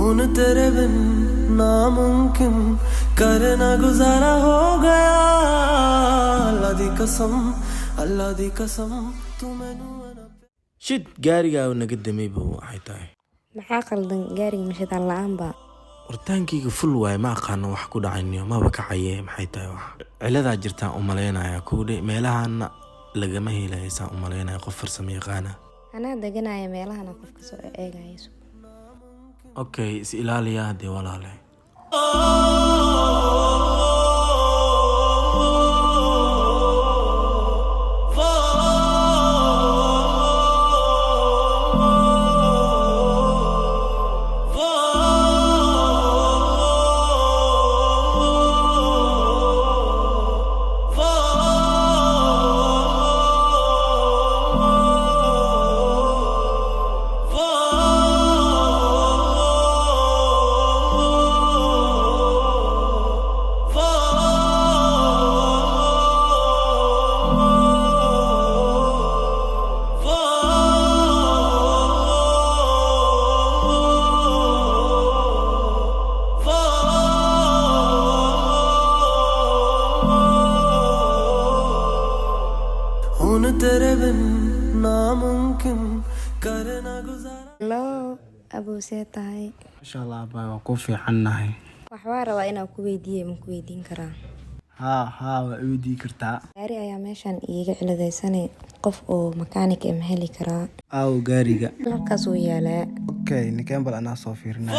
हुन तेरे बिन नामुमकिन करना गुजारा हो गया अल्लाह दी कसम तू मैनू shid gaarigaa naga damayba waxay tahay maxaa qaldan gaariga mashidan la'aan ba wartaankayga ful waay ma aqaano wax ku dhacayniyo maba kacaye maxay tahay wax ciladaa jirtaan u malaynaya kuudhe meelahaana lagama helaysaan u malaynaya qof farsamo yaqaana anaa deganaya meelahana qofka soo eegayso okay is ilaaliya hadee walaale हुन तेरे बिन नामुमकिन करना गुजारा lo abusee tahay inshallah baa ku fiicannahay waxbaa rabaa inaan ku weydiiyo ma ku weydiin karaa haa waa weydii kartaa gaari ayaa meeshan iiga ciladaysanay qof oo makaanik ma heli karaa aaw gaariga halkaas uu yaalaa okay ninkan bal anaa soo fiirinay